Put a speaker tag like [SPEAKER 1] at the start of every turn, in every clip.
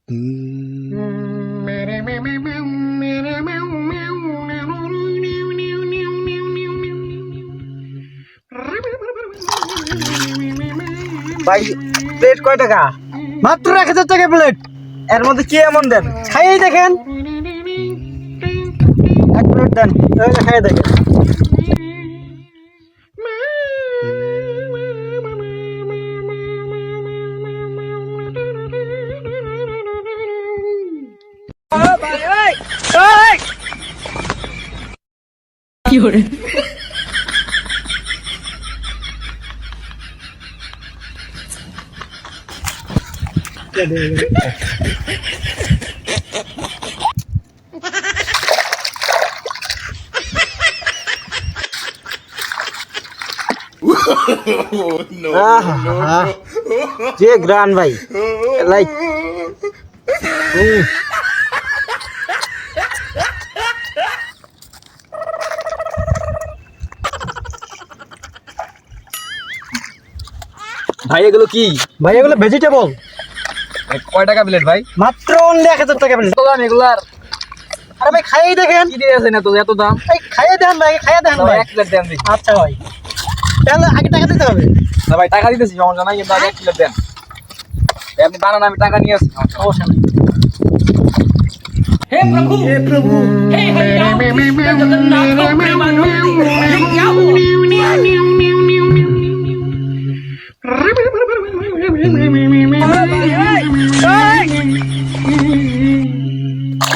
[SPEAKER 1] ভাই প্লেট কয় টাকা?
[SPEAKER 2] মাত্র 1000 টাকা প্লেট।
[SPEAKER 1] এর মধ্যে কি এমন দেন?
[SPEAKER 2] খাইয়ে দেখেন,
[SPEAKER 1] এক প্লেট দেন,
[SPEAKER 2] খাইয়ে দেখেন।
[SPEAKER 3] কি করে?
[SPEAKER 1] যে গ্রান ভাই লাইক
[SPEAKER 4] ভাই এগুলো কি?
[SPEAKER 2] ভাই এগুলো ভেজিটেবল।
[SPEAKER 4] কয় টাকা প্লেট ভাই?
[SPEAKER 2] মাত্র only 1000 টাকা প্লেট।
[SPEAKER 4] কত দাম এগুলার?
[SPEAKER 2] আরে ভাই খাইয়ে দেখেন।
[SPEAKER 4] কি দিয়ে আছে না তো এত দাম?
[SPEAKER 2] ভাই খাইয়ে দেন ভাই, খাইয়ে দেন ভাই।
[SPEAKER 4] এক প্লেট দেন দিই।
[SPEAKER 2] আচ্ছা ভাই, তাহলে আগে টাকা দিতে হবে।
[SPEAKER 4] না ভাই টাকা দিতেছি, সমস্যা নাই, কিন্তু আগে এক প্লেট দেন। আপনি বানান, আমি টাকা নিয়ে আসি।
[SPEAKER 2] সমস্যা নেই।
[SPEAKER 3] हे प्रभु हे हरिराम कृष्ण जगन्नाथ प्रेमानंद ये क्या हुआ?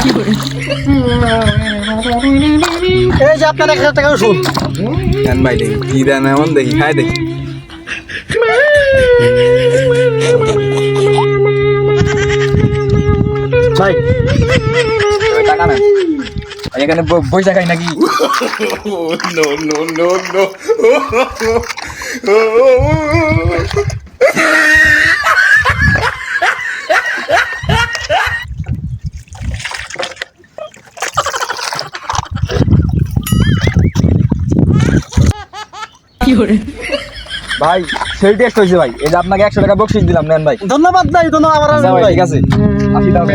[SPEAKER 3] কি করে?
[SPEAKER 2] এই যে আপনার 1000 টাকা ওষুধ।
[SPEAKER 4] দেন ভাই দেখি কি দেন, এমন দেখি, খাই দেখি।
[SPEAKER 2] ভাই
[SPEAKER 4] ভাই, টাকা নেন ভাই, এখানে বইসা খাই নাকি?
[SPEAKER 3] কি করে?
[SPEAKER 4] ভাই সেই টেস্ট হয়েছে ভাই, এই যে আপনাকে 100 টাকা বকশিশ দিলাম, নেন ভাই।
[SPEAKER 2] ধন্যবাদ ভাই, ধন্যবাদ। আবার
[SPEAKER 4] আচ্ছা
[SPEAKER 2] আসবেন
[SPEAKER 4] ভাই,
[SPEAKER 2] ভাই।
[SPEAKER 4] ঠিক আছে, আসি তাহলে।